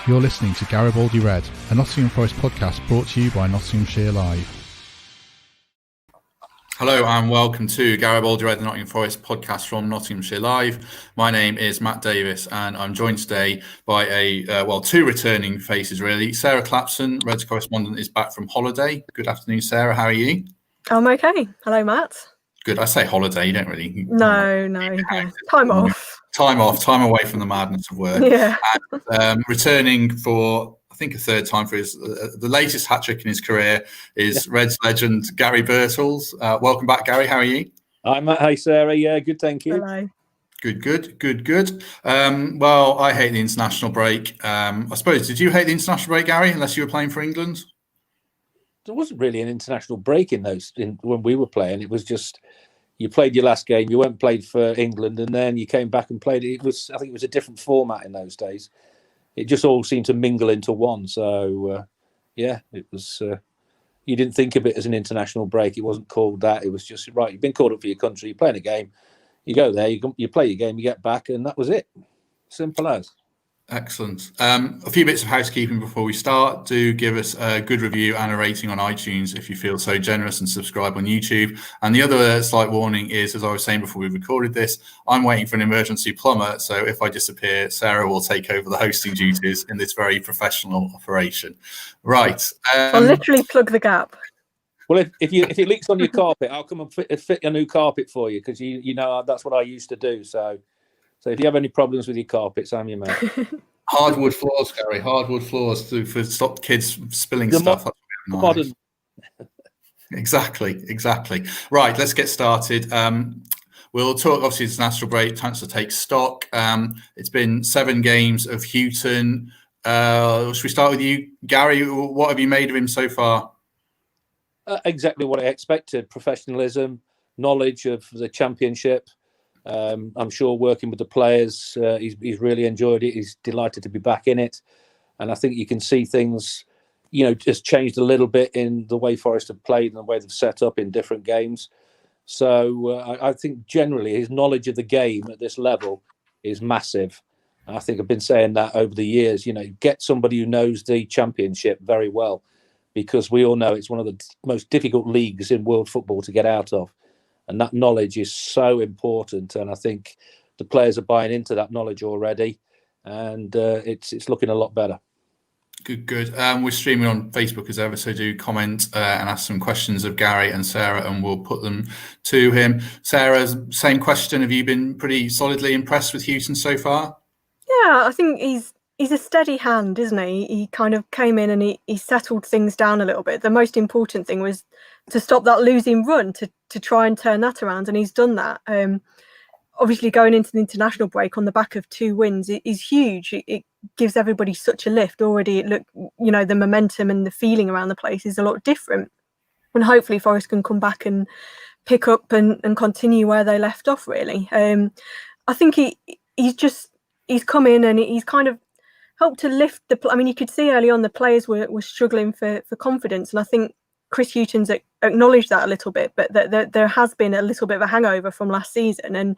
You're listening to Garibaldi Red, a Nottingham Forest podcast brought to you by Nottinghamshire Live. Hello and welcome to Garibaldi Red, the Nottingham Forest podcast from Nottinghamshire Live. My name is Matt Davies and I'm joined today by two returning faces really. Sarah Clapson, Reds correspondent, is back from holiday. Good afternoon, Sarah. How are you? I'm okay. Hello, Matt. Good. I say holiday, you don't really... No. Time off. Time away from the madness of work. Yeah. And, returning for, I think, a third time for his the latest hat-trick in his career is Reds legend Garry Birtles. Welcome back, Garry. How are you? Hi, Matt. Hi, Sarah. Yeah, good, thank you. Hello. Good. Well, I hate the international break. I suppose, did you hate the international break, Garry, unless you were playing for England? There wasn't really an international break when we were playing. It was just you played your last game, you went and played for England, and then you came back and played. I think it was a different format in those days. It just all seemed to mingle into one. So, it was. You didn't think of it as an international break. It wasn't called that. It was just right. You've been called up for your country. You're playing a game. You go there. You play your game. You get back, and that was it. Simple as. Excellent. A few bits of housekeeping before we start. Do give us a good review and a rating on iTunes if you feel so generous, and subscribe on YouTube. And the other slight warning is, as I was saying before we recorded this, I'm waiting for an emergency plumber. So if I disappear, Sarah will take over the hosting duties in this very professional operation. Right. I'll literally plug the gap. Well, if it leaks on your carpet, I'll come and fit a new carpet for you, because you know that's what I used to do. So if you have any problems with your carpets, I'm your man. Hardwood floors, Garry. Hardwood floors to stop kids spilling stuff. That's really nice. Modern. Exactly. Right, let's get started. We'll talk, obviously, it's national break, chance to take stock. It's been 7 games of Houghton. Should we start with you, Garry? What have you made of him so far? Exactly what I expected. Professionalism, knowledge of the championship. I'm sure working with the players, he's really enjoyed it. He's delighted to be back in it. And I think you can see things, just changed a little bit in the way Forest have played and the way they've set up in different games. So I think generally his knowledge of the game at this level is massive. And I think I've been saying that over the years, get somebody who knows the championship very well, because we all know it's one of the most difficult leagues in world football to get out of. And that knowledge is so important. And I think the players are buying into that knowledge already. And it's looking a lot better. Good. We're streaming on Facebook as ever, so do comment and ask some questions of Garry and Sarah, and we'll put them to him. Sarah, same question. Have you been pretty solidly impressed with Houghton so far? Yeah, I think he's a steady hand, isn't he? He kind of came in and he settled things down a little bit. The most important thing was to stop that losing run, to try and turn that around, and he's done that. Obviously, going into the international break on the back of 2 wins is huge. It gives everybody such a lift. Already, the momentum and the feeling around the place is a lot different. And hopefully Forest can come back and pick up and continue where they left off, really. I think he's come in and he's kind of helped to lift you could see early on the players were struggling for confidence. And I think Chris Houghton's acknowledged that a little bit, but there has been a little bit of a hangover from last season, and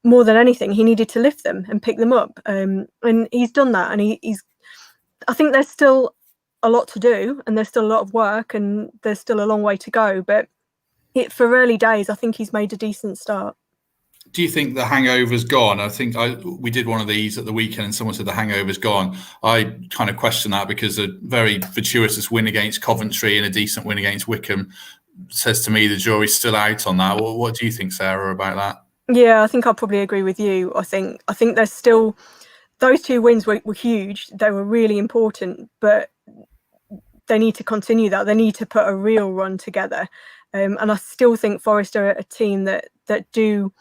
more than anything, he needed to lift them and pick them up, and he's done that. And I think there's still a lot to do, and there's still a lot of work, and there's still a long way to go. But for early days, I think he's made a decent start. Do you think the hangover's gone? I think we did one of these at the weekend and someone said the hangover's gone. I kind of question that, because a very fortuitous win against Coventry and a decent win against Wickham says to me the jury's still out on that. What do you think, Sarah, about that? Yeah, I think I'll probably agree with you. I think there's still, those 2 wins were huge. They were really important, but they need to continue that. They need to put a real run together. And I still think Forest are a team that do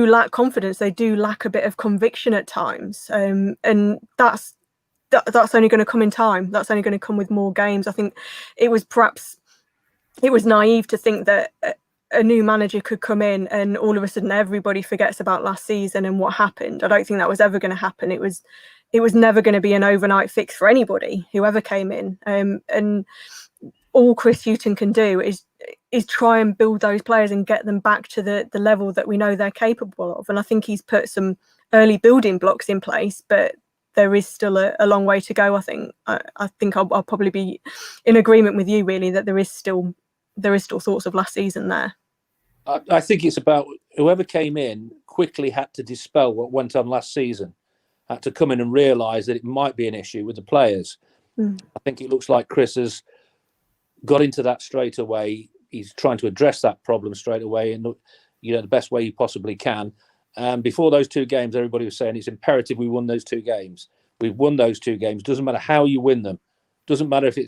lack confidence. They do lack a bit of conviction at times, and that's only going to come in time. That's only going to come with more games. I think it was naive to think that a new manager could come in and all of a sudden everybody forgets about last season and what happened. I don't think that was ever going to happen. It was never going to be an overnight fix for anybody, whoever came in. And all Chris Houghton can do is try and build those players and get them back to the level that we know they're capable of. And I think he's put some early building blocks in place, but there is still a long way to go. I think I'll probably be in agreement with you, really, that there is still thoughts of last season there. I think it's about whoever came in quickly had to dispel what went on last season, had to come in and realise that it might be an issue with the players. I think it looks like Chris has got into that straight away. He's trying to address that problem straight away in the best way he possibly can. Before those 2 games, everybody was saying it's imperative we won those 2 games. We've won those 2 games. Doesn't matter how you win them. Doesn't matter if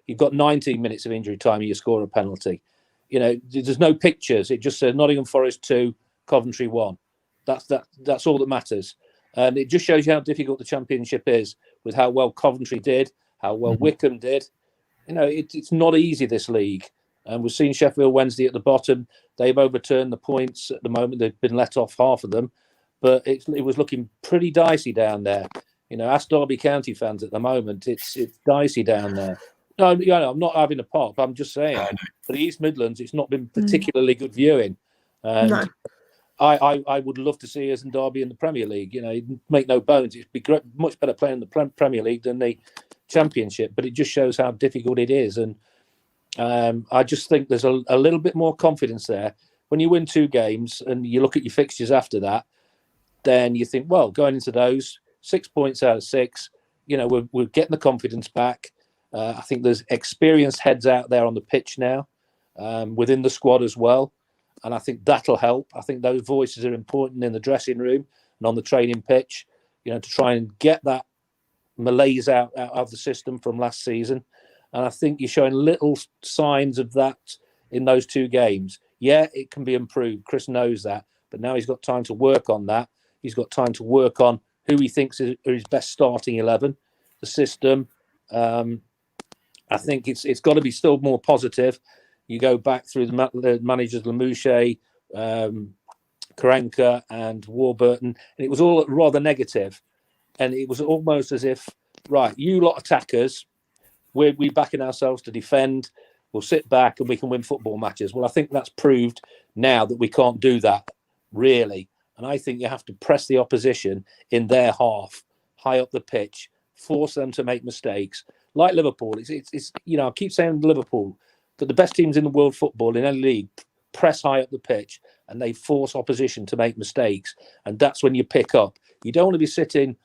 you've got 19 minutes of injury time and you score a penalty. There's no pictures. It just says Nottingham Forest 2, Coventry 1. That's all that matters. And it just shows you how difficult the Championship is, with how well Coventry did, how well Wycombe did. It's not easy, this league. And we've seen Sheffield Wednesday at the bottom. They've overturned the points at the moment. They've been let off half of them. But it was looking pretty dicey down there. Ask Derby County fans at the moment. It's dicey down there. No, I'm not having a pop. I'm just saying, for the East Midlands, it's not been particularly good viewing. And No. I would love to see us in Derby in the Premier League. Make no bones, it'd be great, much better playing the Premier League than the Championship. But it just shows how difficult it is. And I just think there's a little bit more confidence there. When you win 2 games and you look at your fixtures after that, then you think, well, going into those 6 points out of 6, we're getting the confidence back. I think there's experienced heads out there on the pitch now, within the squad as well. And I think that'll help. I think those voices are important in the dressing room and on the training pitch, to try and get that malaise out of the system from last season. And I think you're showing little signs of that in those 2 games. Yeah, it can be improved. Chris knows that. But now he's got time to work on that. He's got time to work on who he thinks are his best starting 11, the system. I think it's got to be still more positive. You go back through the managers, Lamouche, Karanka and Warburton, and it was all rather negative. And it was almost as if, right, you lot attackers, we're backing ourselves to defend. We'll sit back and we can win football matches. Well, I think that's proved now that we can't do that, really. And I think you have to press the opposition in their half, high up the pitch, force them to make mistakes. Like Liverpool, it's I keep saying Liverpool, but the best teams in the world football in any league press high up the pitch and they force opposition to make mistakes. And that's when you pick up. You don't want to be sitting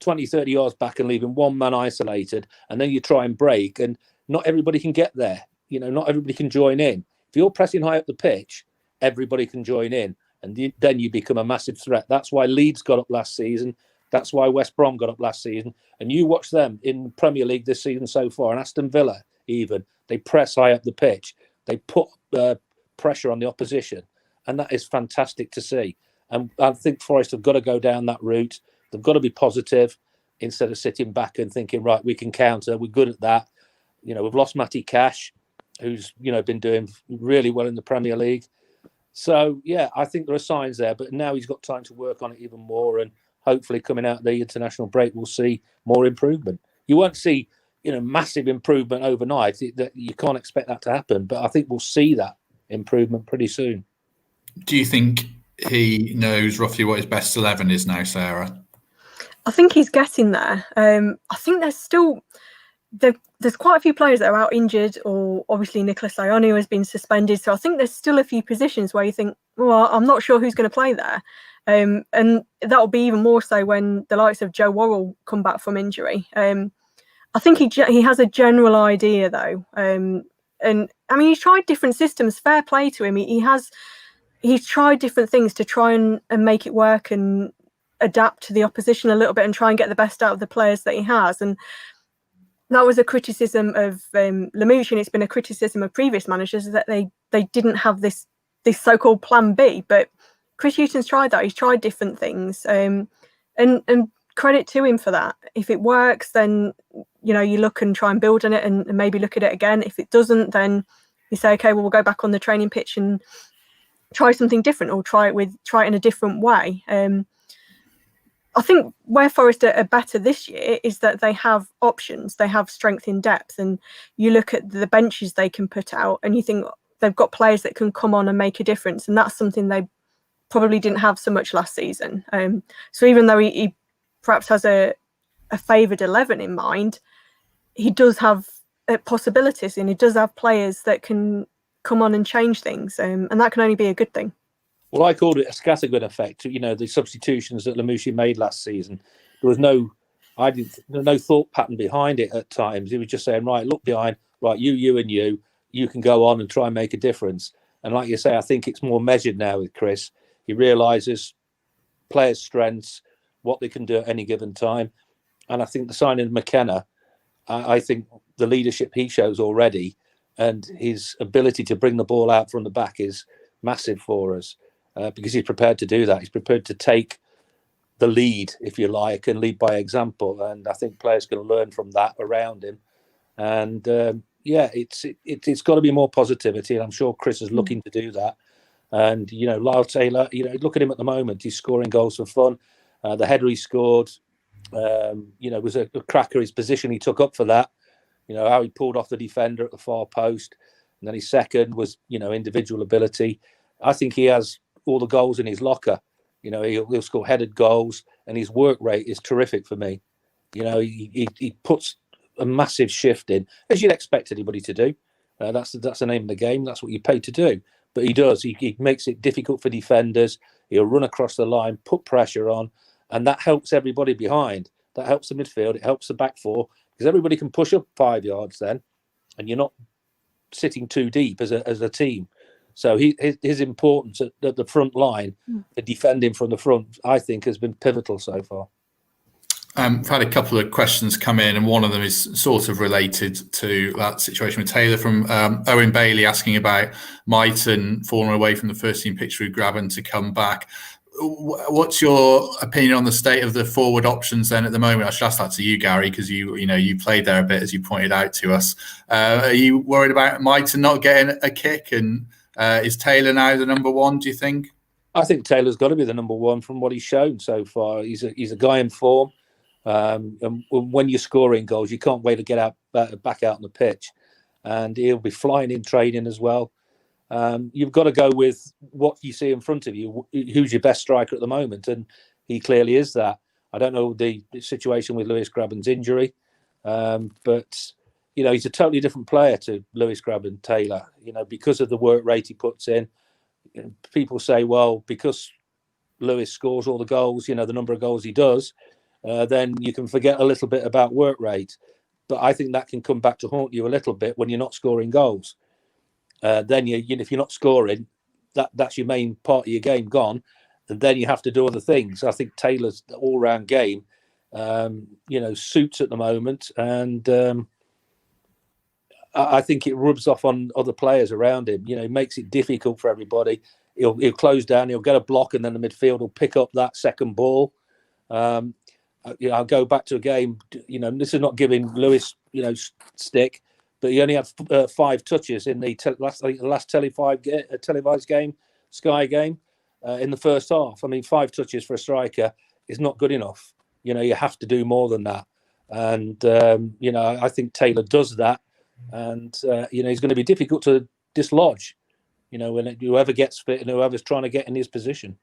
20, 30 yards back and leaving one man isolated, and then you try and break, and not everybody can get there. Not everybody can join in. If you're pressing high up the pitch, everybody can join in, and then you become a massive threat. That's why Leeds got up last season. That's why West Brom got up last season. And you watch them in Premier League this season so far, and Aston Villa even, they press high up the pitch. They put pressure on the opposition, and that is fantastic to see. And I think Forest have got to go down that route. They've got to be positive instead of sitting back and thinking, right, we can counter. We're good at that. We've lost Matty Cash, who's, been doing really well in the Premier League. So, yeah, I think there are signs there. But now he's got time to work on it even more. And hopefully coming out of the international break, we'll see more improvement. You won't see, massive improvement overnight. You can't expect that to happen. But I think we'll see that improvement pretty soon. Do you think he knows roughly what his best 11 is now, Sarah? I think he's getting there. I think there's quite a few players that are out injured, or obviously Nicholas Ionu has been suspended. So I think there's still a few positions where you think, well, I'm not sure who's going to play there. And that'll be even more so when the likes of Joe Worrell come back from injury. I think he has a general idea though. And I mean, he's tried different systems, fair play to him. He's tried different things to try and make it work and adapt to the opposition a little bit and try and get the best out of the players that he has. And that was a criticism of Lamouche, and it's been a criticism of previous managers that they didn't have this so-called plan B. But Chris Houghton's tried that. He's tried different things, and credit to him for that. If it works, then you look and try and build on it, and maybe look at it again. If it doesn't, then you say, okay, well, we'll go back on the training pitch and try something different, or try it in a different way. I think where Forest are better this year is that they have options, they have strength in depth, and you look at the benches they can put out and you think they've got players that can come on and make a difference, and that's something they probably didn't have so much last season. So even though he perhaps has a a favoured 11 in mind, he does have possibilities, and he does have players that can come on and change things, and that can only be a good thing. Well, I called it a scattergun effect. The substitutions that Lamouchi made last season, there was no thought pattern behind it at times. He was just saying, right, look behind, right, you and you can go on and try and make a difference. And like you say, I think it's more measured now with Chris. He realises players' strengths, what they can do at any given time. And I think the signing of McKenna, I think the leadership he shows already and his ability to bring the ball out from the back is massive for us, because he's prepared to do that. He's prepared to take the lead, if you like, and lead by example. And I think players can learn from that around him. And it's got to be more positivity. And I'm sure Chris is looking to do that. And, Lyle Taylor, look at him at the moment. He's scoring goals for fun. The header he scored, was a cracker. His position he took up for that, how he pulled off the defender at the far post. And then his second was, individual ability. I think he has all the goals in his locker. He'll score headed goals, and his work rate is terrific for me. He puts a massive shift in, as you'd expect anybody to do. That's the name of the game. That's what you pay to do. But he does. He makes it difficult for defenders. He'll run across the line, put pressure on, and that helps everybody behind. That helps the midfield. It helps the back four, because everybody can push up 5 yards then, and you're not sitting too deep as a team. So his importance at the front line, the defending from the front, I think has been pivotal so far. I've had a couple of questions come in, and one of them is sort of related to that situation with Taylor, from Owen Bailey, asking about Mighton falling away from the first team picture with Graben to come back. What's your opinion on the state of the forward options then at the moment? I should ask that to you, Garry, because you played there a bit, as you pointed out to us. Are you worried about Mighton not getting a kick, and is Taylor now the number one, do you think? I think Taylor's got to be the number one from what he's shown so far. He's a guy in form. And when you're scoring goals, you can't wait to get back out on the pitch, and he'll be flying in training as well. You've got to go with what you see in front of you. Who's your best striker at the moment? And he clearly is that. I don't know the situation with Lewis Graben's injury, but he's a totally different player to Lewis Graben Taylor. Because of the work rate he puts in. People say, well, because Lewis scores all the goals, the number of goals he does, then you can forget a little bit about work rate. But I think that can come back to haunt you a little bit when you're not scoring goals. Then if you're not scoring, that's your main part of your game gone, and then you have to do other things. I think Taylor's all-round game, suits at the moment, and I think it rubs off on other players around him. It makes it difficult for everybody. He'll close down, he'll get a block, and then the midfield will pick up that second ball. I'll go back to a game. This is not giving Lewis, stick, but he only had 5 touches in the last televised game, Sky game, in the first half. I mean, 5 touches for a striker is not good enough. You have to do more than that. And I think Taylor does that, and he's going to be difficult to dislodge. When whoever gets fit and whoever's trying to get in his position.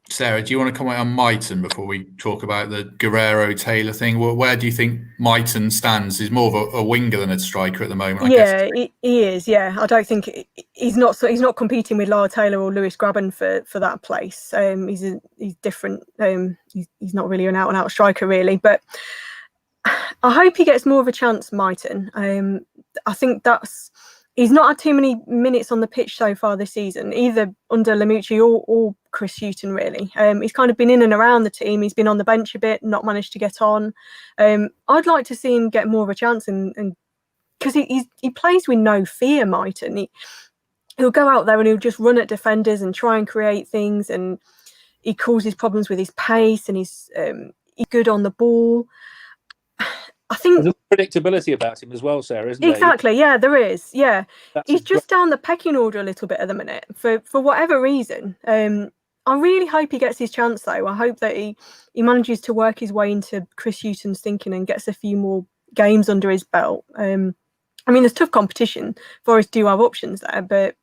Sarah, do you want to comment on Mighton before we talk about the Guerrero-Taylor thing? Where do you think Mighton stands? He's more of a winger than a striker at the moment, I guess. He is. Yeah, I don't think he's not competing with Lyle Taylor or Lewis Graben for that place. He's different. He's not really an out-and-out striker, really. But I hope he gets more of a chance, Mighton. I think he's not had too many minutes on the pitch so far this season, either under Lamouchi or Chris Houghton, really. He's kind of been in and around the team. He's been on the bench a bit, not managed to get on. I'd like to see him get more of a chance, and because he plays with no fear, Mighton. He'll go out there and he'll just run at defenders and try and create things, and he causes problems with his pace, and he's good on the ball. I think there's a predictability about him as well, Sarah, isn't there? Exactly, yeah, there is. Yeah, he's just down the pecking order a little bit at the minute for whatever reason. I really hope he gets his chance, though. I hope that he manages to work his way into Chris Houghton's thinking and gets a few more games under his belt. There's tough competition. Forest do have options there, but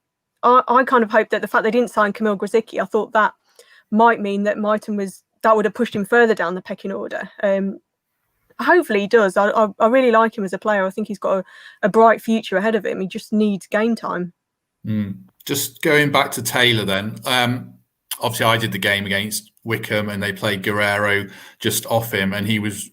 I kind of hope that the fact they didn't sign Kamil Grzycki, I thought that might mean that Mighton would have pushed him further down the pecking order. hopefully he does. I really like him as a player. I think he's got a bright future ahead of him. He just needs game time. Just going back to Taylor then. Obviously, I did the game against Wickham and they played Guerrero just off him, and he was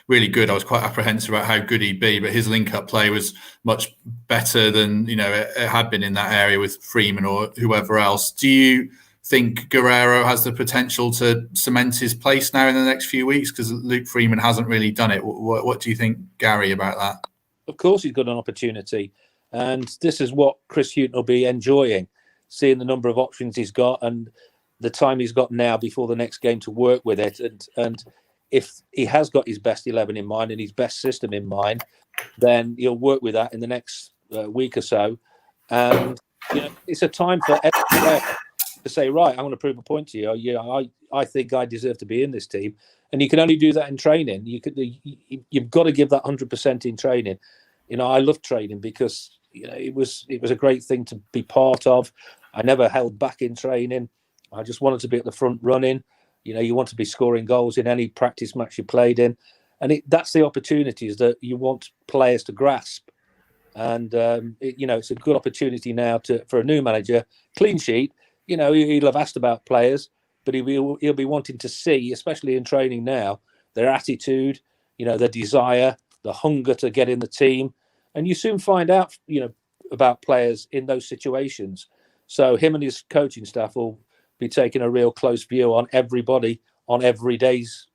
really good. I was quite apprehensive about how good he'd be, but his link-up play was much better than it had been in that area with Freeman or whoever else. Do you think Guerrero has the potential to cement his place now in the next few weeks? Because Luke Freeman hasn't really done it. What do you think, Garry, about that? Of course he's got an opportunity, and this is what Chris Houghton will be enjoying, seeing the number of options he's got and the time he's got now before the next game to work with it. And if he has got his best 11 in mind and his best system in mind, then he'll work with that in the next week or so. And it's a time for every player to say, right, I'm going to prove a point to you. I think I deserve to be in this team. And you can only do that in training. You've got to give that 100% in training. I love training because it was a great thing to be part of. I never held back in training. I just wanted to be at the front running. You want to be scoring goals in any practice match you played in. And that's the opportunities that you want players to grasp. And, it's a good opportunity now for a new manager. Clean sheet, he'll have asked about players, but he'll be wanting to see, especially in training now, their attitude, their desire, the hunger to get in the team. And you soon find out, about players in those situations. So him and his coaching staff will be taking a real close view on everybody on every day's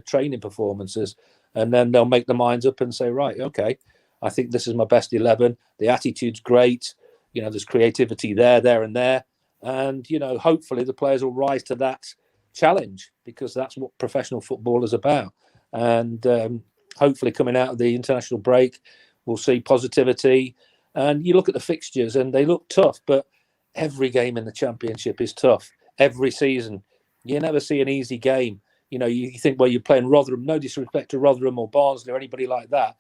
training performances. And then they'll make their minds up and say, right, okay, I think this is my best 11. The attitude's great. There's creativity there and there. And, hopefully the players will rise to that challenge, because that's what professional football is about. And hopefully coming out of the international break, we'll see positivity. And you look at the fixtures and they look tough, but every game in the Championship is tough. Every season, you never see an easy game. You think, well, you're playing Rotherham, no disrespect to Rotherham or Barnsley or anybody like that,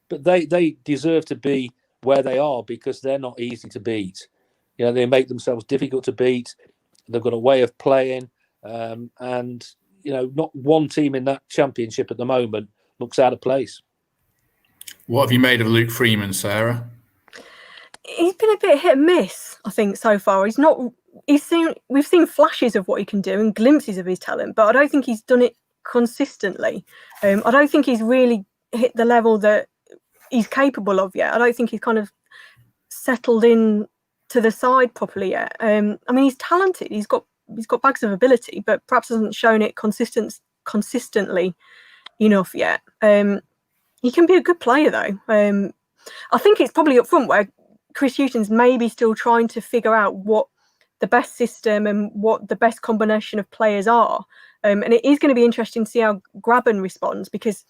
but they deserve to be where they are because they're not easy to beat. They make themselves difficult to beat. They've got a way of playing, and not one team in that Championship at the moment looks out of place. What have you made of Luke Freeman, Sarah? He's been a bit hit and miss, I think, so far. We've seen flashes of what he can do and glimpses of his talent, but I don't think he's done it consistently. I don't think he's really hit the level that he's capable of yet. I don't think he's kind of settled in to the side properly yet. He's talented. He's got bags of ability, but perhaps hasn't shown it consistently enough yet. He can be a good player though. I think it's probably up front where Chris Houghton's maybe still trying to figure out what the best system and what the best combination of players are. And it is going to be interesting to see how Graben responds, because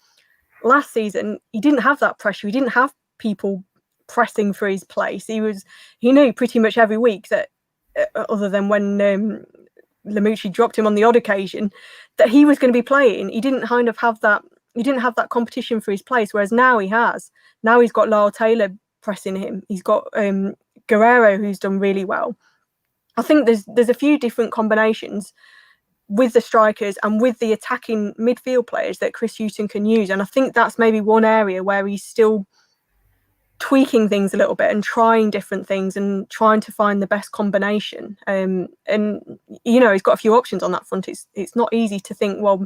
last season he didn't have that pressure. He didn't have people pressing for his place. He knew pretty much every week that, other than when Lamucci dropped him on the odd occasion, that he was going to be playing. He didn't kind of have that. He didn't have that competition for his place, whereas now he has. Now he's got Lyle Taylor pressing him. He's got Guerrero, who's done really well. I think there's a few different combinations with the strikers and with the attacking midfield players that Chris Houghton can use. And I think that's maybe one area where he's still tweaking things a little bit and trying different things and trying to find the best combination. And he's got a few options on that front. It's not easy to think, well,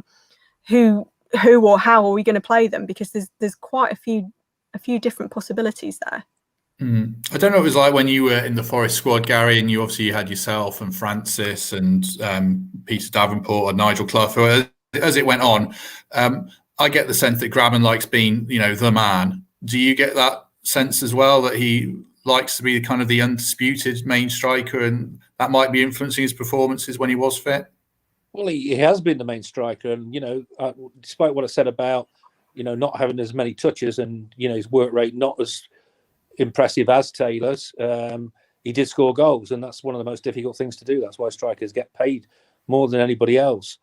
who or how are we going to play them, because there's quite a few different possibilities there. I don't know what it was like when you were in the Forest squad, Garry, and you had yourself and Francis and Peter Davenport and Nigel Clough. As it went on, I get the sense that Graben likes being, the man. Do you get that sense as well, that he likes to be kind of the undisputed main striker, and that might be influencing his performances when he was fit? Well, he has been the main striker, and despite what I said about not having as many touches and his work rate not as impressive as Taylor's, he did score goals, and that's one of the most difficult things to do. That's why strikers get paid more than anybody else.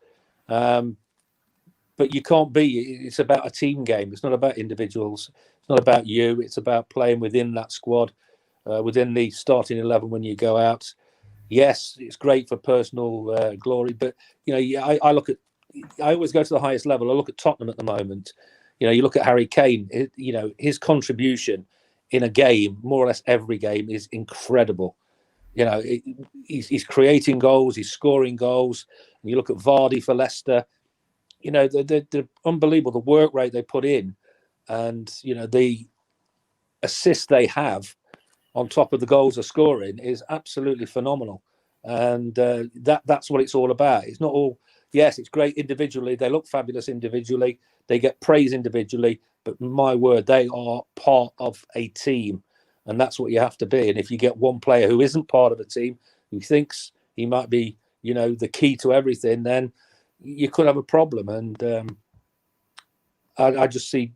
But you can't it's about a team game. It's not about individuals. It's not about you. It's about playing within that squad, within the starting 11 when you go out. Yes, it's great for personal glory, but I always go to the highest level. I look at Tottenham at the moment. You look at Harry Kane. His contribution in a game, more or less every game, is incredible. He's creating goals, he's scoring goals. And you look at Vardy for Leicester. They're unbelievable, the work rate they put in, and the assists they have on top of the goals they're scoring is absolutely phenomenal. And that's what it's all about. It's not all, yes, it's great individually. They look fabulous individually. They get praise individually. But my word, they are part of a team. And that's what you have to be. And if you get one player who isn't part of a team, who thinks he might be, the key to everything, then you could have a problem. And I like to see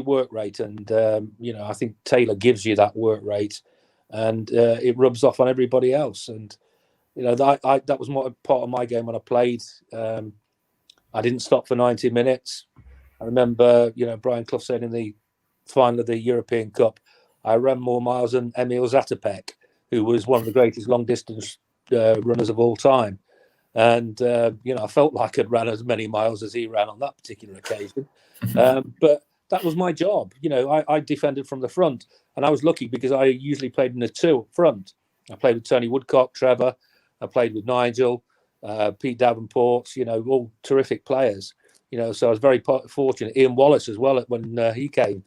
work rate. And, I think Taylor gives you that work rate, and it rubs off on everybody else. And, that was part of my game when I played. I didn't stop for 90 minutes. I remember, Brian Clough said in the final of the European Cup, I ran more miles than Emil Zatopek, who was one of the greatest long-distance runners of all time. And, I felt like I'd ran as many miles as he ran on that particular occasion. But that was my job. I defended from the front. And I was lucky because I usually played in the two up front. I played with Tony Woodcock, Trevor. I played with Nigel, Pete Davenport, all terrific players. So I was very fortunate. Ian Wallace as well when he came.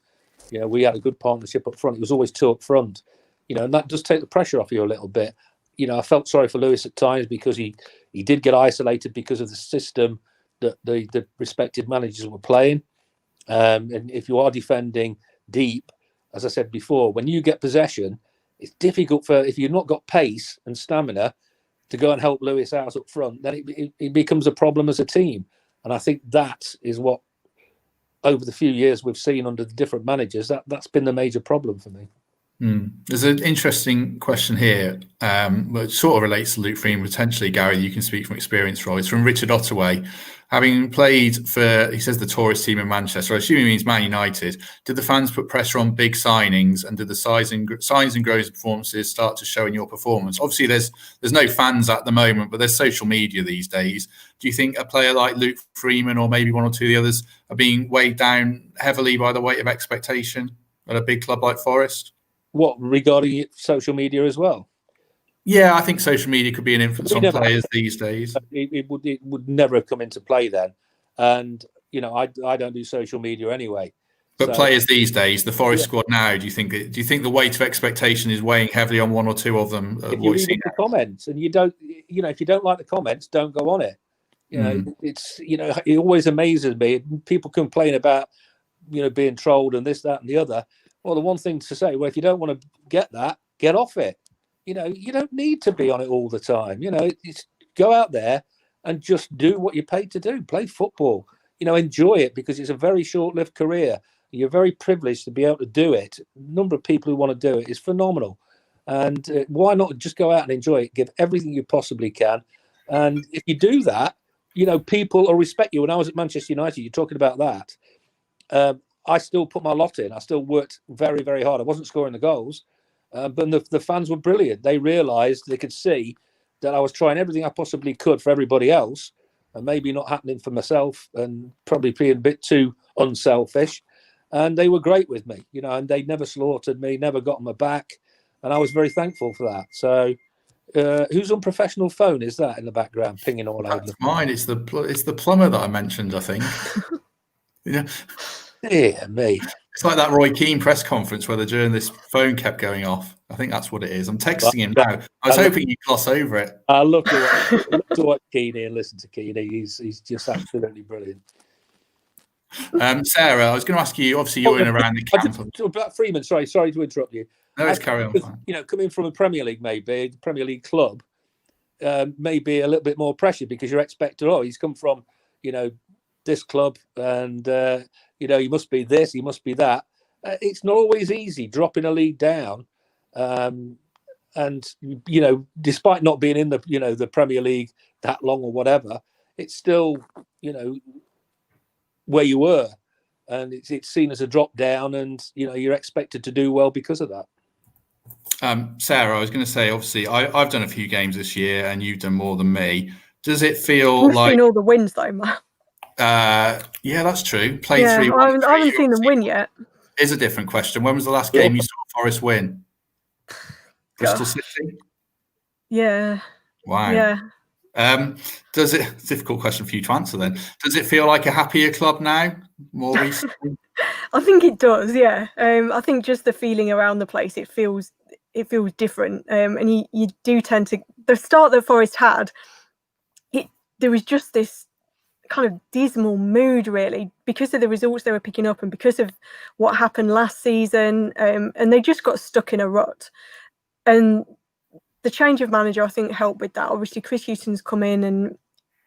We had a good partnership up front. It was always two up front, and that does take the pressure off you a little bit. I felt sorry for Lewis at times because he did get isolated because of the system that the respected managers were playing. And if you are defending deep, as I said before, when you get possession, it's difficult if you've not got pace and stamina to go and help Lewis out up front. Then it becomes a problem as a team. And I think that is what, over the few years we've seen under the different managers, that's been the major problem for me. There's an interesting question here, which sort of relates to Luke Freeman, potentially, Gary. You can speak from experience, Roy. It's from Richard Ottaway. Having played for, he says, the tourist team in Manchester, I assume he means Man United, did the fans put pressure on big signings, and did the signs and grows performances start to show in your performance? Obviously, there's no fans at the moment, but there's social media these days. Do you think a player like Luke Freeman, or maybe one or two of the others, are being weighed down heavily by the weight of expectation at a big club like Forest? What, regarding social media as well? Yeah, I think social media could be an influence on players these days. It would never have come into play then. And, I don't do social media anyway. But players these days, the Forest squad now, do you think the weight of expectation is weighing heavily on one or two of them? If you read the comments and you don't, if you don't like the comments, don't go on it. It's, it always amazes me. People complain about, being trolled and this, that, and the other. Well, the one thing to say, well, if you don't want to get that, get off it. You don't need to be on it all the time. It's go out there and just do what you're paid to do. Play football. Enjoy it, because it's a very short-lived career. You're very privileged to be able to do it. The number of people who want to do it is phenomenal. And why not just go out and enjoy it? Give everything you possibly can. And if you do that, people will respect you. When I was at Manchester United, you're talking about that. I still put my lot in. I still worked very, very hard. I wasn't scoring the goals, but the fans were brilliant. They realised, they could see that I was trying everything I possibly could for everybody else, and maybe not happening for myself, and probably being a bit too unselfish. And they were great with me, and they never slaughtered me, never got on my back, and I was very thankful for that. So, whose unprofessional phone is that in the background, pinging all over? That's mine. It's the plumber that I mentioned, I think. Dear me. It's like that Roy Keane press conference where the journalist's phone kept going off. I think that's what it is. I'm texting him now. I was hoping you'd gloss over it. I love to watch Keane and listen to Keane. He's just absolutely brilliant. Sarah, I was going to ask you, obviously you're in around the camp. About Freeman, sorry to interrupt you. No, it's carry on. Coming from a Premier League, maybe, the Premier League club, maybe a little bit more pressure, because you're expected, he's come from, this club, and he must be this, he must be that. It's not always easy dropping a league down, and despite not being in the the Premier League that long or whatever, it's still where you were, and it's seen as a drop down, and you're expected to do well because of that. Sarah, I was going to say, obviously, I've done a few games this year, and you've done more than me. Does it feel like seen all the wins though, Matt? Yeah, that's true. Played Yeah, 3-1. I haven't seen them win yet. Is a different question. When was the last game you saw Forest win? Bristol City? Yeah. Wow. Yeah. Difficult question for you to answer then. Does it feel like a happier club now, more recently? I think it does, yeah. I think just the feeling around the place, it feels different. And you do tend to, the start that Forest had, there was just this kind of dismal mood, really, because of the results they were picking up and because of what happened last season. And they just got stuck in a rut. And the change of manager, I think, helped with that. Obviously, Chris Houghton's come in and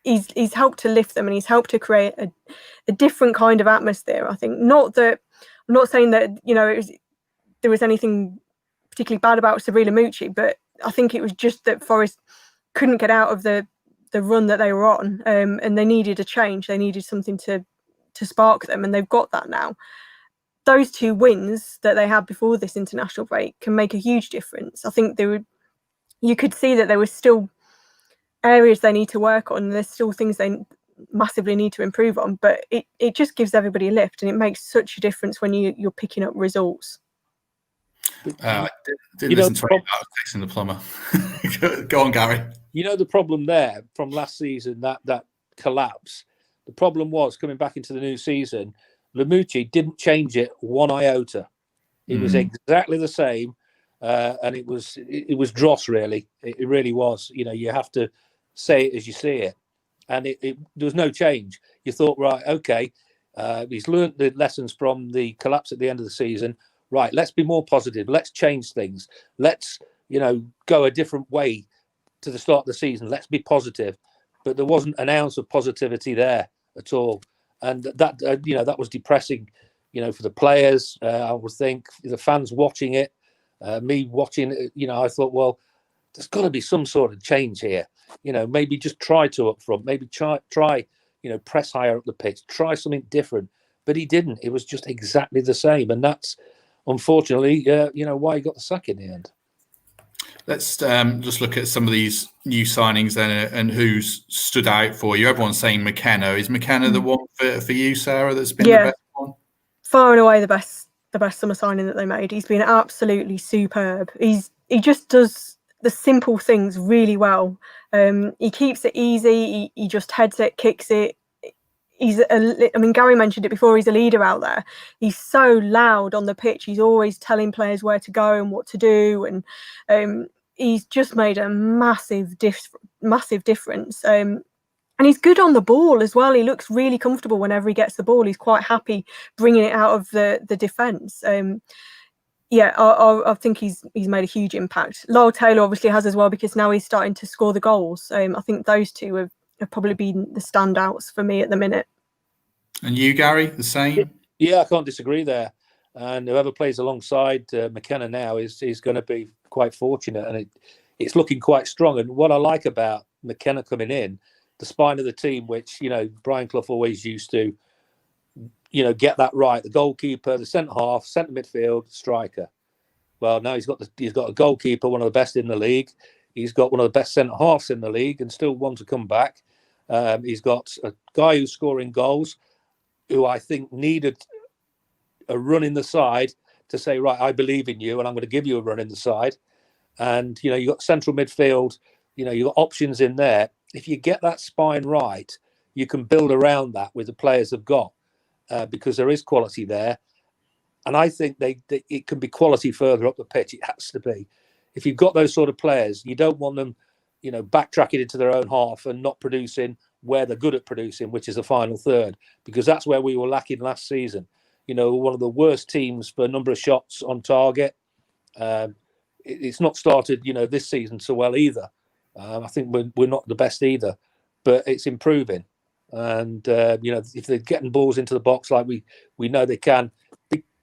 he's helped to lift them, and he's helped to create a different kind of atmosphere. I think I'm not saying that there was anything particularly bad about Sabrina Mucci, but I think it was just that Forest couldn't get out of the run that they were on, and they needed a change. They needed something to spark them, and they've got that now. Those 2 wins that they had before this international break can make a huge difference. I think you could see that there were still areas they need to work on. There's still things they massively need to improve on, but it just gives everybody a lift, and it makes such a difference when you're picking up results. I didn't listen to fixing the plumber. Go on, Gary. The problem there from last season, that collapse, the problem was coming back into the new season, Lamucci didn't change it one iota. It was exactly the same. And it was dross, really. It really was. You have to say it as you see it. And there was no change. You thought, right, okay, he's learned the lessons from the collapse at the end of the season. Right, let's be more positive. Let's change things. Let's, go a different way to the start of the season. Let's be positive. But there wasn't an ounce of positivity there at all. And that was depressing, for the players. I would think the fans watching it. Me watching it, I thought, well, there's got to be some sort of change here. Maybe just try to up front, maybe try, press higher up the pitch, try something different. But he didn't. It was just exactly the same. And that's, unfortunately, why he got the sack in the end. Let's just look at some of these new signings then and who's stood out for you. Everyone's saying McKenna. Is McKenna the one for you, Sarah, that's been the best one? Far and away the best summer signing that they made. He's been absolutely superb. He just does the simple things really well. He keeps it easy. He just heads it, kicks it. Gary mentioned it before. He's a leader out there. He's so loud on the pitch. He's always telling players where to go and what to do, and he's just made a massive difference. And he's good on the ball as well. He looks really comfortable whenever he gets the ball. He's quite happy bringing it out of the defence. I think he's made a huge impact. Lyle Taylor obviously has as well, because now he's starting to score the goals. I think those 2 have probably been the standouts for me at the minute. And you, Gary, the same? Yeah, I can't disagree there. And whoever plays alongside McKenna now is going to be quite fortunate, and it's looking quite strong. And what I like about McKenna coming in, the spine of the team, which Brian Clough always used to, get that right. The goalkeeper, the centre half, centre midfield, striker. Well, now he's got a goalkeeper, one of the best in the league. He's got one of the best centre halves in the league, and still one to come back. He's got a guy who's scoring goals, who I think needed a run in the side to say, right, I believe in you, and I'm going to give you a run in the side. And you got central midfield. You got options in there. If you get that spine right, you can build around that with the players they've got, because there is quality there. And I think it can be quality further up the pitch. It has to be. If you've got those sort of players, you don't want them, backtracking into their own half and not producing where they're good at producing, which is the final third, because that's where we were lacking last season. One of the worst teams for a number of shots on target. It's not started, this season so well either. I think we're not the best either, but it's improving. And, if they're getting balls into the box like we know they can,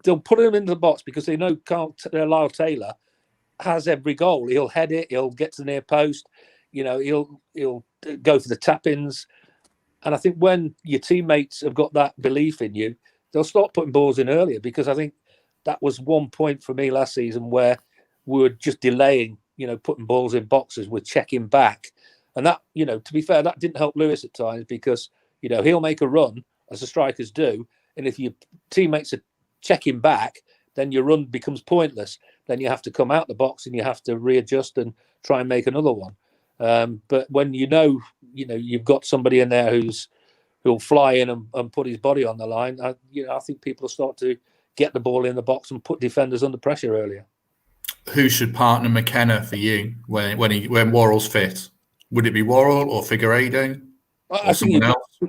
they'll put them into the box because they know Lyle Taylor has every goal. He'll head it. He'll get to the near post. He'll go for the tap-ins. And I think when your teammates have got that belief in you, they'll start putting balls in earlier, because I think that was one point for me last season where we were just delaying, putting balls in boxes. We're checking back. And that, to be fair, that didn't help Lewis at times, because, He'll make a run, as the strikers do, and if your teammates are checking back, then your run becomes pointless. Then you have to come out the box and you have to readjust and try and make another one. But when you've got somebody in there who'll fly in and put his body on the line, I think people will start to get the ball in the box and put defenders under pressure earlier. Who should partner McKenna for you when Worrell's fit? Would it be Worrell or Figueiredo? I think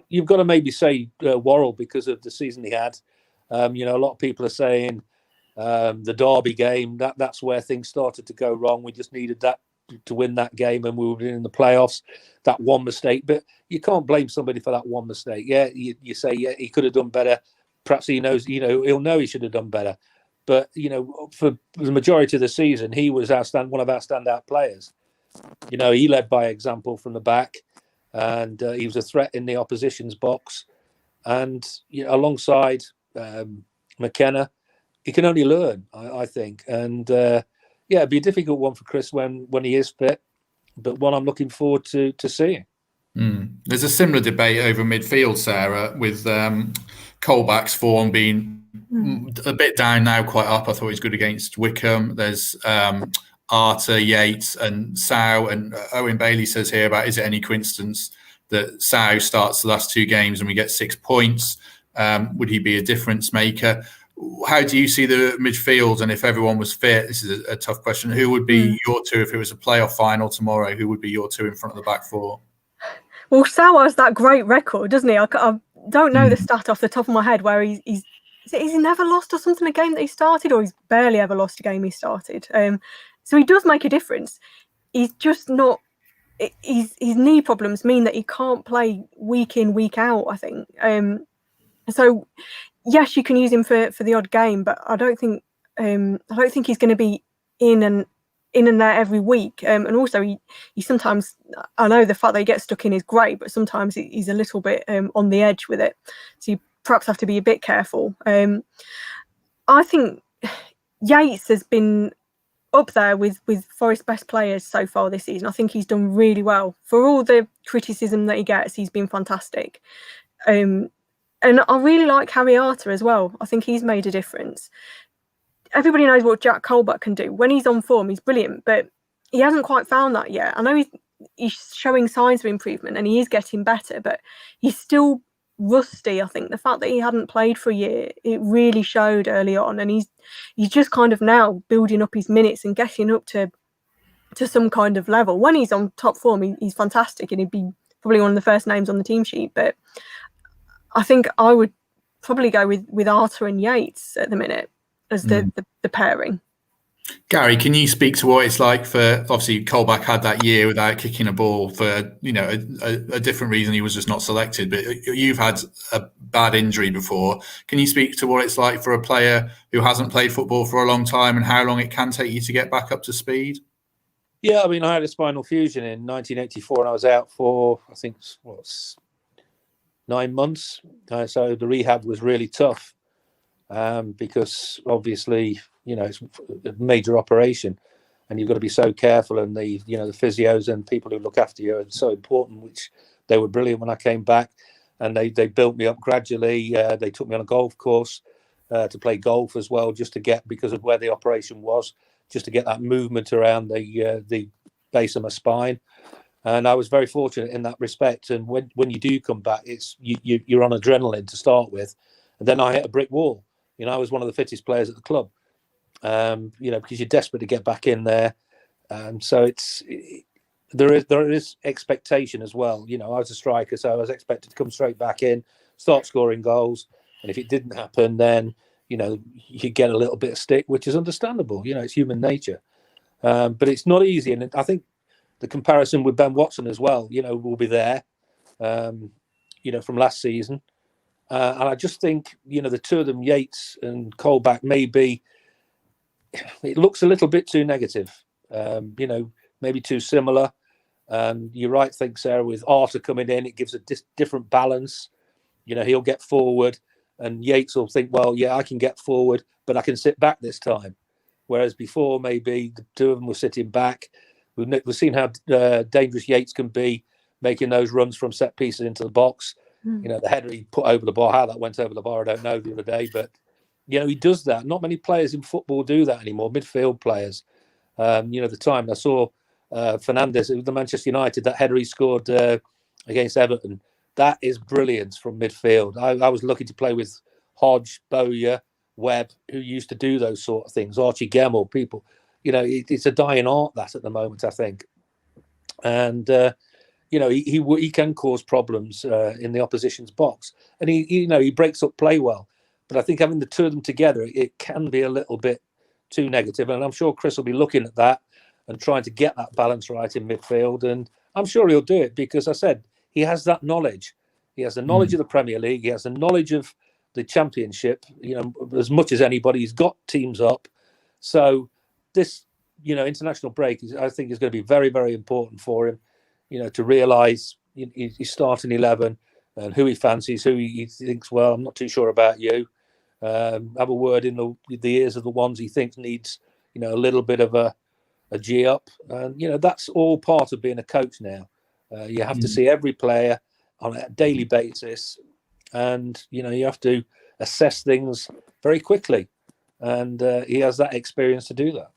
you've got to maybe say Worrell because of the season he had. A lot of people are saying the Derby game, that's where things started to go wrong. We just needed that to win that game and we were in the playoffs. That one mistake, but you can't blame somebody for that one mistake. Yeah, you say, yeah, he could have done better. Perhaps he knows, he'll know he should have done better. But, for the majority of the season, he was one of our standout players. He led by example from the back and he was a threat in the opposition's box. And, alongside McKenna, he can only learn, I think. And, it'd be a difficult one for Chris when he is fit, but one I'm looking forward to seeing. There's a similar debate over midfield, Sarah, with Colback's form being a bit down now, quite up. I thought he was good against Wickham. There's Arter, Yates and Sow, and Owen Bailey says here about, is it any coincidence that Sow starts the last two games and we get 6 points? Would he be a difference maker? How do you see the midfield? And if everyone was fit, this is a tough question. Who would be your two if it was a playoff final tomorrow? Who would be your two in front of the back four? Well, Sow has that great record, doesn't he? I don't know the stat off the top of my head where he's never lost or something a game that he started, or he's barely ever lost a game he started. So he does make a difference. He's just not. His knee problems mean that he can't play week in, week out, I think. So yes, you can use him for the odd game, but I don't think he's going to be in and there every week. And also he sometimes, I know the fact that he gets stuck in is great, but sometimes he's a little bit on the edge with it. So you perhaps have to be a bit careful. I think Yates has been up there with Forest's best players so far this season. I think he's done really well. For all the criticism that he gets, he's been fantastic. And I really like Harry Arter as well. I think he's made a difference. Everybody knows what Jack Colback can do. When he's on form, he's brilliant, but he hasn't quite found that yet. I know he's showing signs of improvement and he is getting better, but he's still rusty. I think the fact that he hadn't played for a year, it really showed early on, and he's just kind of now building up his minutes and getting up to some kind of level. When he's on top form, he's fantastic and he'd be probably one of the first names on the team sheet, but I think I would probably go with Arter and Yates at the minute as the pairing. Garry, can you speak to what it's like for, obviously Colback had that year without kicking a ball for a different reason, he was just not selected, but you've had a bad injury before. Can you speak to what it's like for a player who hasn't played football for a long time and how long it can take you to get back up to speed? Yeah, I mean, I had a spinal fusion in 1984 and I was out for, I think, 9 months. So the rehab was really tough because obviously, it's a major operation and you've got to be so careful. And the physios and people who look after you are so important, which they were brilliant when I came back. And they built me up gradually. They took me on a golf course to play golf as well, just to get, because of where the operation was, just to get that movement around the base of my spine. And I was very fortunate in that respect. And when you do come back, it's you're on adrenaline to start with. And then I hit a brick wall. I was one of the fittest players at the club, because you're desperate to get back in there. So there is expectation as well. I was a striker, so I was expected to come straight back in, start scoring goals. And if it didn't happen, then, you get a little bit of stick, which is understandable. It's human nature. But it's not easy. And I think the comparison with Ben Watson as well, will be there, from last season. And I just think, the two of them, Yates and Colback, maybe it looks a little bit too negative, maybe too similar. You're right, I think, Sarah, with Arter coming in, it gives a different balance. He'll get forward and Yates will think, well, yeah, I can get forward, but I can sit back this time. Whereas before, maybe the two of them were sitting back. We've seen how dangerous Yates can be, making those runs from set pieces into the box. The header he put over the bar, how that went over the bar, I don't know the other day, but he does that. Not many players in football do that anymore, midfield players. The time I saw Fernandes, the Manchester United, that header he scored against Everton, that is brilliance from midfield. I was lucky to play with Hodge, Bowyer, Webb, who used to do those sort of things, Archie Gemmell, people. It's a dying art, that, at the moment, I think. And, he can cause problems in the opposition's box. And he breaks up play well. But I think having the two of them together, it can be a little bit too negative. And I'm sure Chris will be looking at that and trying to get that balance right in midfield. And I'm sure he'll do it because, I said, he has that knowledge. He has the knowledge of the Premier League. He has the knowledge of the Championship, as much as anybody. He's got teams up. So this, international break, I think, is going to be very, very important for him, to realise his starting 11 and who he fancies, who he thinks, well, I'm not too sure about you. Have a word in the ears of the ones he thinks needs, a little bit of a G up. And, that's all part of being a coach now. You have to see every player on a daily basis. And, you have to assess things very quickly. And he has that experience to do that.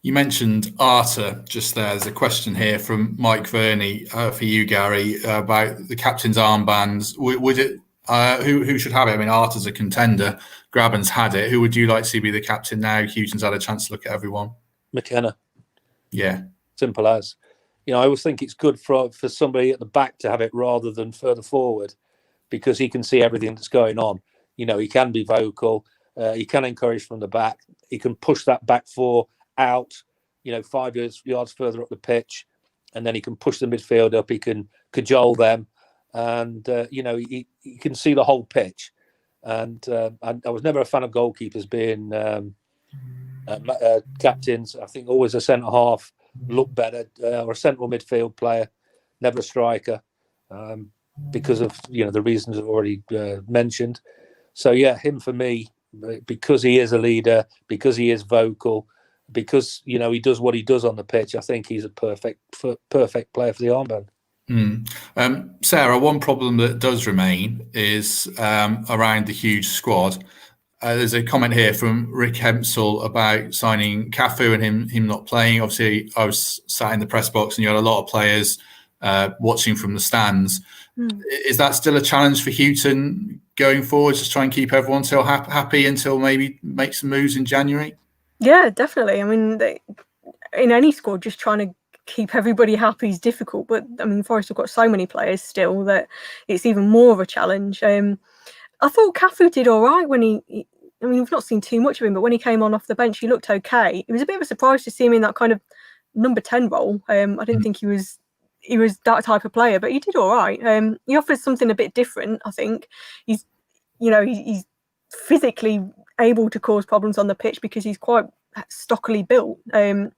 You mentioned Arta just there. There's a question here from Mike Verney for you, Garry, about the captain's armbands. Would it? Who should have it? I mean, Arta's a contender. Graben's had it. Who would you like to see be the captain now? Houghton's had a chance to look at everyone. McKenna. Yeah. Simple as. I always think it's good for somebody at the back to have it rather than further forward, because he can see everything that's going on. He can be vocal. He can encourage from the back. He can push that back four out, 5 yards further up the pitch, and then he can push the midfield up. He can cajole them, and he can see the whole pitch. And I was never a fan of goalkeepers being captains. I think always a centre half look better, or a central midfield player, never a striker, because of the reasons I've already mentioned. So yeah, him for me, because he is a leader, because he is vocal, because he does what he does on the pitch. I think he's a perfect player for the armband. Sarah, one problem that does remain is around the huge squad. There's a comment here from Rick Hempsell about signing Cafu and him not playing. Obviously, I was sat in the press box and you had a lot of players watching from the stands. Is that still a challenge for Houghton going forward? Just try and keep everyone so happy until maybe make some moves in January? Yeah, definitely. I mean, in any squad, just trying to keep everybody happy is difficult. But I mean, Forest have got so many players still that it's even more of a challenge. I thought Cafu did all right when I mean, we've not seen too much of him, but when he came on off the bench, he looked okay. It was a bit of a surprise to see him in that kind of number 10 role. I didn't think he was that type of player, but he did all right. He offers something a bit different, I think. He's physically able to cause problems on the pitch because he's quite stockily built. But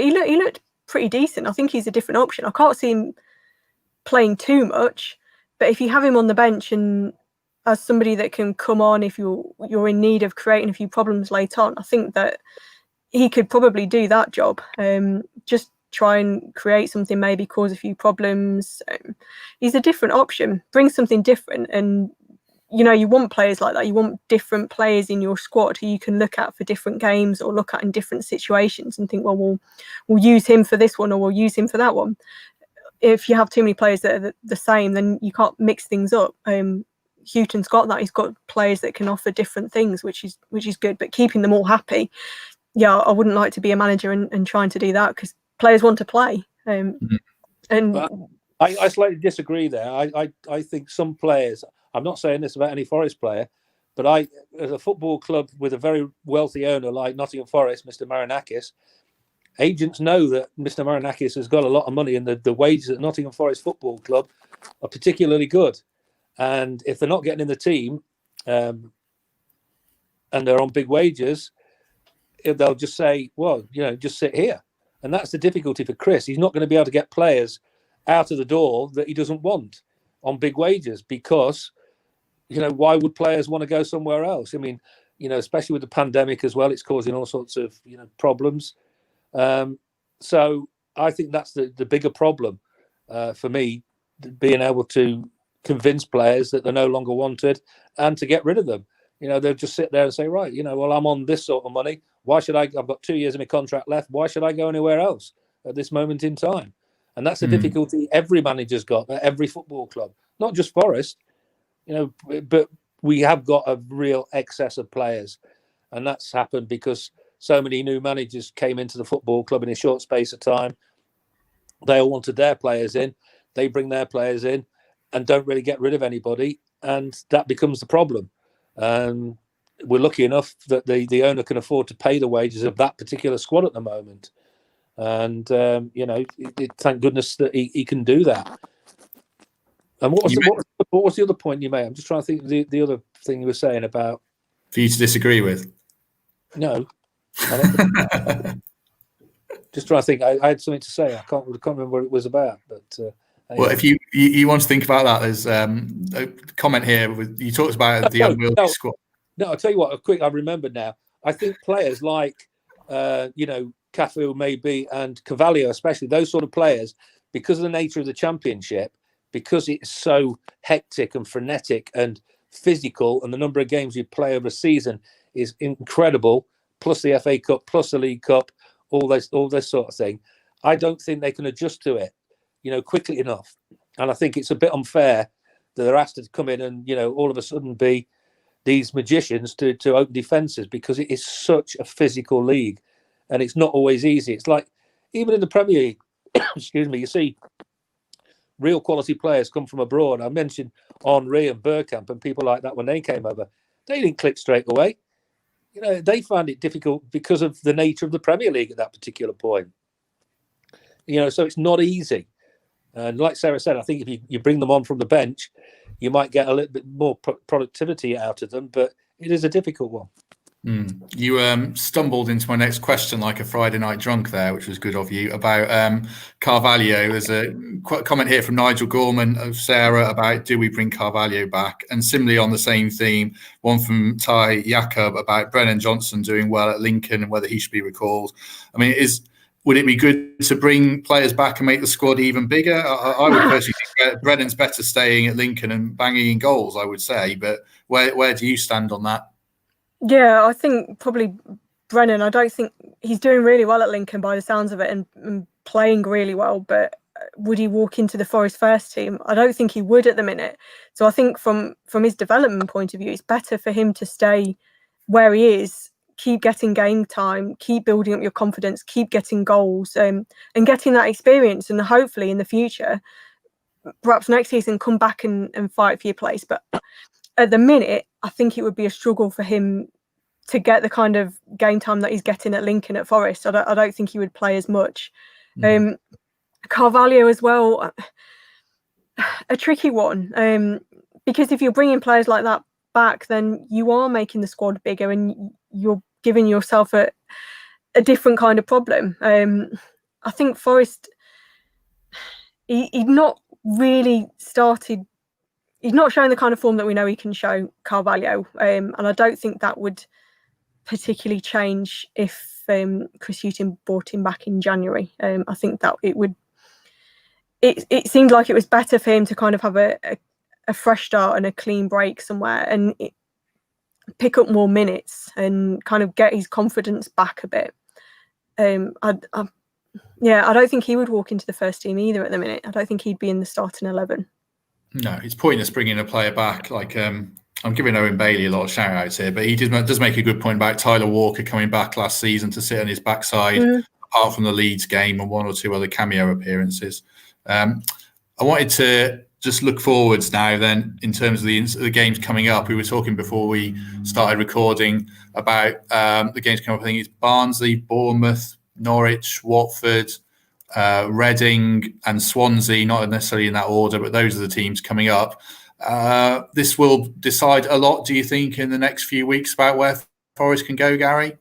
he looked pretty decent. I think he's a different option. I can't see him playing too much, but if you have him on the bench and as somebody that can come on if you're in need of creating a few problems late on, I think that he could probably do that job. Just try and create something, maybe cause a few problems. He's a different option, bring something different. And, you want players like that. You want different players in your squad who you can look at for different games or look at in different situations and think, well, we'll use him for this one or we'll use him for that one. If you have too many players that are the same, then you can't mix things up. Houghton's got that. He's got players that can offer different things, which is good, but keeping them all happy. Yeah, I wouldn't like to be a manager and trying to do that because players want to play. And I slightly disagree there. I think some players, I'm not saying this about any Forest player, but as a football club with a very wealthy owner like Nottingham Forest, Mr. Marinakis, agents know that Mr. Marinakis has got a lot of money and the wages at Nottingham Forest Football Club are particularly good. And if they're not getting in the team and they're on big wages, they'll just say, well, just sit here. And that's the difficulty for Chris. He's not going to be able to get players out of the door that he doesn't want on big wages because, why would players want to go somewhere else? I mean, especially with the pandemic as well, it's causing all sorts of, problems. So I think that's the bigger problem for me, being able to convince players that they're no longer wanted and to get rid of them. They'll just sit there and say, right, well, I'm on this sort of money. Why should I've got 2 years of my contract left. Why should I go anywhere else at this moment in time? And that's the difficulty every manager's got at every football club, not just Forest, but we have got a real excess of players. And that's happened because so many new managers came into the football club in a short space of time. They all wanted their players in. They bring their players in and don't really get rid of anybody. And that becomes the problem. We're lucky enough that the owner can afford to pay the wages of that particular squad at the moment. And, thank goodness that he can do that. And what was the other point you made? I'm just trying to think of the other thing you were saying about... For you to disagree with? No. Just trying to think. I had something to say. I can't remember what it was about. But well, if you want to think about that, there's a comment here. You talked about the unwieldy squad. No, I'll tell you what. I remember now. I think players like, Cafu maybe and Carvalho, especially those sort of players, because of the nature of the Championship, because it's so hectic and frenetic and physical, and the number of games you play over a season is incredible. Plus the FA Cup, plus the League Cup, all this sort of thing. I don't think they can adjust to it, quickly enough. And I think it's a bit unfair that they're asked to come in and, all of a sudden be these magicians to open defences, because it is such a physical league and it's not always easy. It's like, even in the Premier League, excuse me, you see real quality players come from abroad. I mentioned Henry and Bergkamp and people like that when they came over. They didn't click straight away. They find it difficult because of the nature of the Premier League at that particular point. So it's not easy. And like Sarah said, I think if you bring them on from the bench, you might get a little bit more productivity out of them, but it is a difficult one. You stumbled into my next question like a Friday night drunk there, which was good of you, about Carvalho. There's a comment here from Nigel Gorman of Sarah about, do we bring Carvalho back? And similarly on the same theme, one from Ty Jacob about Brennan Johnson doing well at Lincoln and whether he should be recalled. I mean, would it be good to bring players back and make the squad even bigger? I would personally think Brennan's better staying at Lincoln and banging in goals, I would say. But where do you stand on that? Yeah, I think probably Brennan. I don't think he's doing really well at Lincoln by the sounds of it and playing really well. But would he walk into the Forest first team? I don't think he would at the minute. So I think from his development point of view, it's better for him to stay where he is, keep getting game time, keep building up your confidence, keep getting goals, and getting that experience. And hopefully in the future, perhaps next season, come back and fight for your place. But at the minute, I think it would be a struggle for him to get the kind of game time that he's getting at Lincoln at Forest. I don't think he would play as much. Carvalho as well, a tricky one, because if you're bringing players like that back, then you are making the squad bigger and you're giving yourself a different kind of problem. I think Forest, he'd not really started. He's not showing the kind of form that we know he can show, Carvalho, and I don't think that would particularly change if Chris Houghton brought him back in January. I think that it would. It seemed like it was better for him to kind of have a fresh start and a clean break somewhere and pick up more minutes and kind of get his confidence back a bit. I don't think he would walk into the first team either at the minute. I don't think he'd be in the starting 11. No, it's pointless bringing a player back. Like I'm giving Owen Bailey a lot of shout outs here, but he does make a good point about Tyler Walker coming back last season to sit on his backside, apart from the Leeds game and one or two other cameo appearances. I wanted to just look forwards now then in terms of the games coming up. We were talking before we started recording about the games coming up. I think it's Barnsley, Bournemouth, Norwich, Watford, Reading and Swansea, not necessarily in that order, but those are the teams coming up. This will decide a lot, do you think, in the next few weeks about where Forest can go, Garry?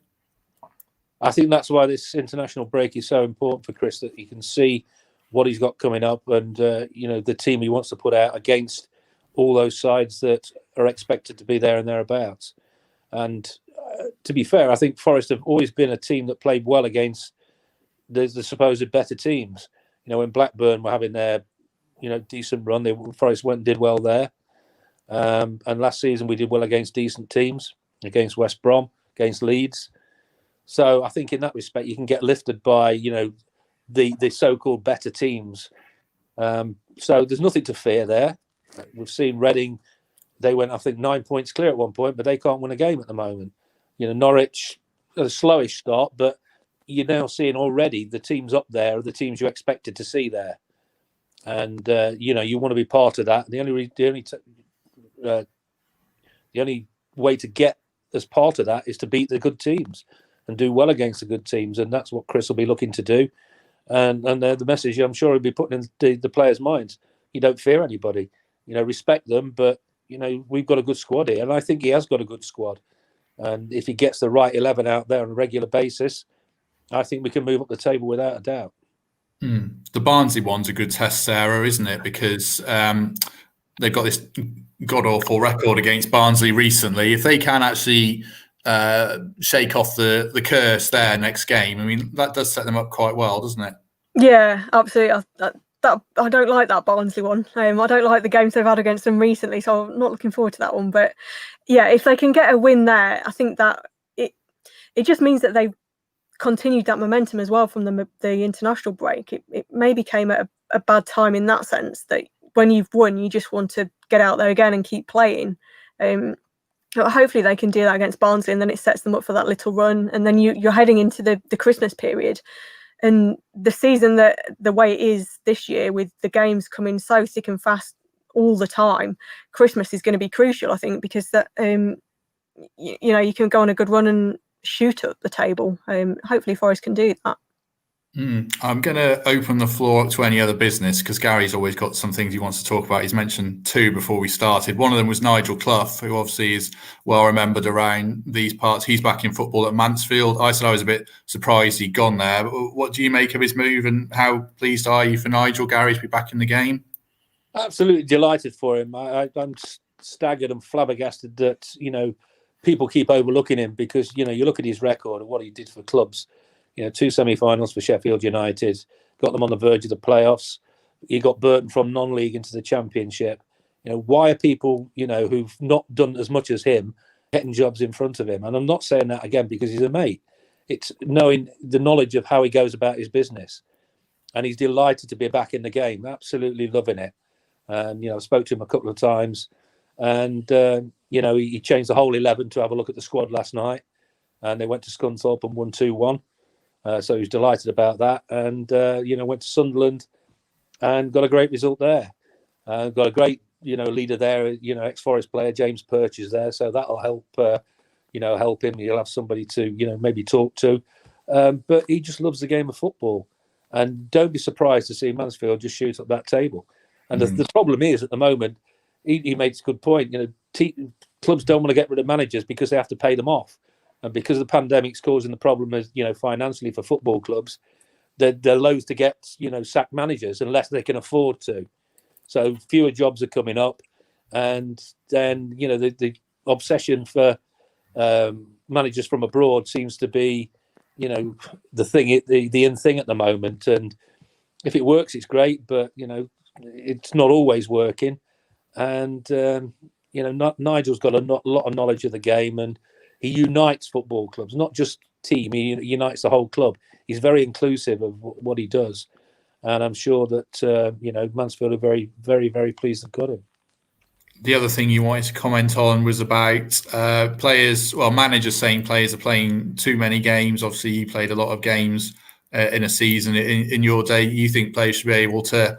I think that's why this international break is so important for Chris, that he can see what he's got coming up and the team he wants to put out against all those sides that are expected to be there and thereabouts. And to be fair, I think Forest have always been a team that played well against the supposed better teams. When Blackburn were having their decent run. Forest went and did well there. And last season we did well against decent teams, against West Brom, against Leeds. So I think in that respect you can get lifted by the so-called better teams. So there's nothing to fear there. We've seen Reading; they went, I think, 9 points clear at one point, but they can't win a game at the moment. Norwich, a slowish start, but you're now seeing already the teams up there are the teams you expected to see there, and you want to be part of that. The only way to get as part of that is to beat the good teams and do well against the good teams, and that's what Chris will be looking to do. And the message I'm sure he'll be putting in the players' minds: you don't fear anybody, respect them, but we've got a good squad here, and I think he has got a good squad. And if he gets the right 11 out there on a regular basis, I think we can move up the table without a doubt. The Barnsley one's a good test, Sarah, isn't it? Because they've got this god-awful record against Barnsley recently. If they can actually shake off the curse there next game, I mean, that does set them up quite well, doesn't it? Yeah, absolutely. I don't like that Barnsley one. I don't like the games they've had against them recently, so I'm not looking forward to that one. But yeah, if they can get a win there, I think that it just means that they've continued that momentum as well from the international break. It maybe came at a bad time in that sense, that when you've won, you just want to get out there again and keep playing. Hopefully they can do that against Barnsley, and then it sets them up for that little run. And then you're heading into the Christmas period. And the season, the way it is this year, with the games coming so thick and fast all the time, Christmas is going to be crucial, I think, because that you can go on a good run and shoot up the table. Hopefully Forest can do that. I'm going to open the floor up to any other business, because Gary's always got some things he wants to talk about. He's mentioned two before we started. One of them was Nigel Clough, who obviously is well remembered around these parts. He's back in football at Mansfield. I said I was a bit surprised he'd gone there. What do you make of his move, and how pleased are you for Nigel, Gary, to be back in the game? Absolutely delighted for him. I'm staggered and flabbergasted that people keep overlooking him, because you look at his record and what he did for clubs. 2 semi-finals for Sheffield United, got them on the verge of the playoffs. He got Burton from non-league into the Championship. Why are people, who've not done as much as him, getting jobs in front of him? And I'm not saying that again because he's a mate. It's knowing the knowledge of how he goes about his business. And he's delighted to be back in the game, absolutely loving it. And, I spoke to him a couple of times, and, he changed the whole 11 to have a look at the squad last night. And they went to Scunthorpe and won 2-1. So he was delighted about that, and went to Sunderland and got a great result there. Got a great leader there, ex-Forest player James Perch is there, so that'll help help him. He'll have somebody to maybe talk to, but he just loves the game of football, and don't be surprised to see Mansfield just shoot up that table. And the problem is, at the moment, he makes a good point. Clubs don't want to get rid of managers because they have to pay them off. And because the pandemic's causing the problem, as financially for football clubs, they're loath to get sack managers unless they can afford to. So fewer jobs are coming up, and then the obsession for managers from abroad seems to be the thing, the in thing at the moment. And if it works, it's great, but it's not always working. And Nigel's got a lot of knowledge of the game, and he unites football clubs, not just team. He unites the whole club. He's very inclusive of what he does. And I'm sure that, Mansfield are very, very, very pleased to have got him. The other thing you wanted to comment on was about managers saying players are playing too many games. Obviously, you played a lot of games in a season in your day. You think players should be able to,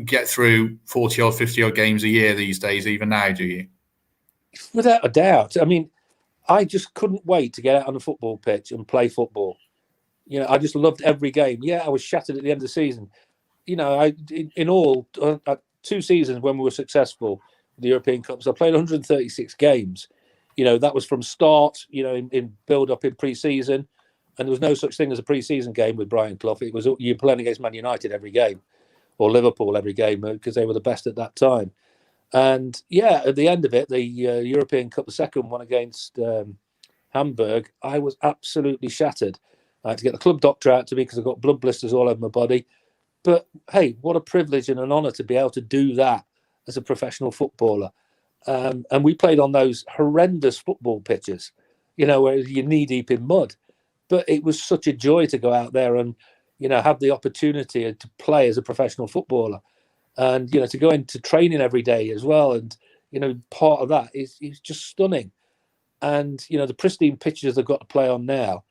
get through 40-odd, 50-odd games a year these days, even now, do you? Without a doubt. I mean, I just couldn't wait to get out on the football pitch and play football. I just loved every game. Yeah, I was shattered at the end of the season. In all, 2 seasons when we were successful with the European Cups, I played 136 games. That was from start, in build-up in pre-season. And there was no such thing as a pre-season game with Brian Clough. It was you're playing against Man United every game, or Liverpool every game, because they were the best at that time. And yeah, at the end of it, the European Cup, the second one against Hamburg, I was absolutely shattered. I had to get the club doctor out to me because I got blood blisters all over my body. But hey, what a privilege and an honour to be able to do that as a professional footballer. And we played on those horrendous football pitches, where you're knee deep in mud. But it was such a joy to go out there and, have the opportunity to play as a professional footballer, and to go into training every day as well. And part of that is just stunning. And the pristine pitches they've got to play on now,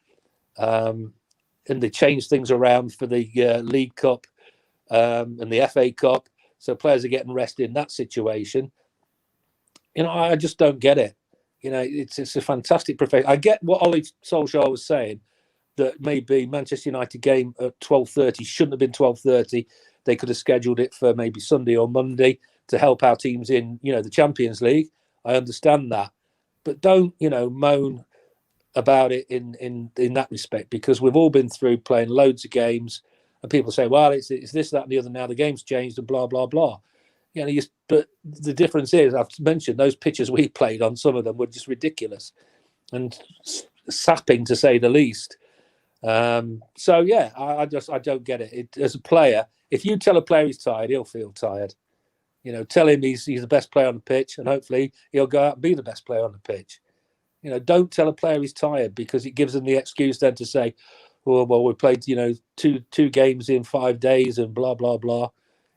and they changed things around for the League Cup and the FA Cup, so players are getting rested in that situation. I just don't get it. It's a fantastic profession. I get what Ollie Solskjaer was saying, that maybe Manchester United game at 12:30 shouldn't have been 12:30. They could have scheduled it for maybe Sunday or Monday to help our teams in, the Champions League. I understand that, but don't, moan about it in that respect, because we've all been through playing loads of games, and people say, well, it's this, that, and the other now. The game's changed and blah blah blah. But the difference is, I've mentioned those pitches we played on. Some of them were just ridiculous and sapping, to say the least. So yeah, I don't get it. As a player, if you tell a player he's tired, he'll feel tired. Tell him he's the best player on the pitch, and hopefully he'll go out and be the best player on the pitch. Don't tell a player he's tired, because it gives them the excuse then to say, oh, well, we played, two games in 5 days and blah, blah, blah.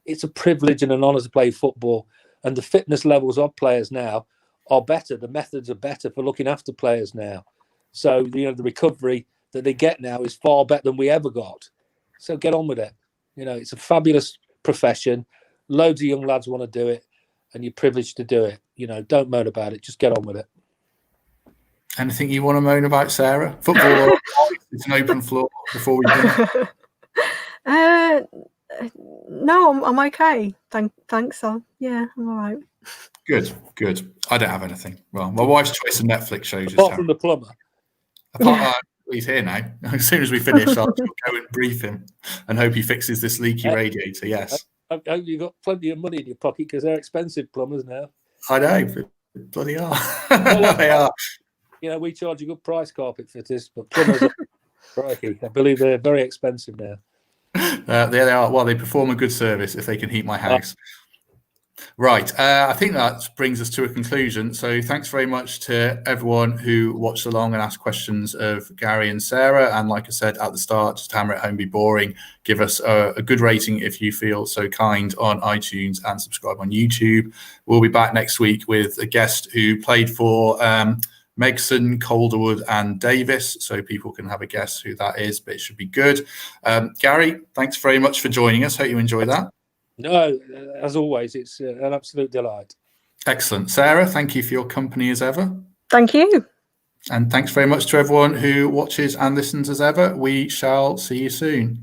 It's a privilege and an honour to play football. And the fitness levels of players now are better. The methods are better for looking after players now. So, the recovery that they get now is far better than we ever got. So get on with it. It's a fabulous profession. Loads of young lads want to do it, and you're privileged to do it. Don't moan about it. Just get on with it. Anything you want to moan about, Sarah? Football, it's an open floor before we finish. No, I'm okay. Thanks. Yeah, I'm all right. Good. I don't have anything. Well, my wife's choice of Netflix shows. Apart from the plumber. He's here now. As soon as we finish, I'll go and brief him and hope he fixes this leaky radiator. Yes. I hope you've got plenty of money in your pocket, because they're expensive plumbers now. I know. Bloody are. They are. We charge a good price, carpet fitters, but plumbers crikey, I believe they're very expensive now. There they are. Well, they perform a good service if they can heat my house. Right. I think that brings us to a conclusion. So thanks very much to everyone who watched along and asked questions of Garry and Sarah. And like I said at the start, just hammer it home, be boring. Give us a good rating if you feel so kind on iTunes, and subscribe on YouTube. We'll be back next week with a guest who played for Megson, Calderwood and Davies, so people can have a guess who that is, but it should be good. Garry, thanks very much for joining us. Hope you enjoyed that. No, as always, it's an absolute delight. Excellent. Sarah, thank you for your company as ever. Thank you. And thanks very much to everyone who watches and listens as ever. We shall see you soon.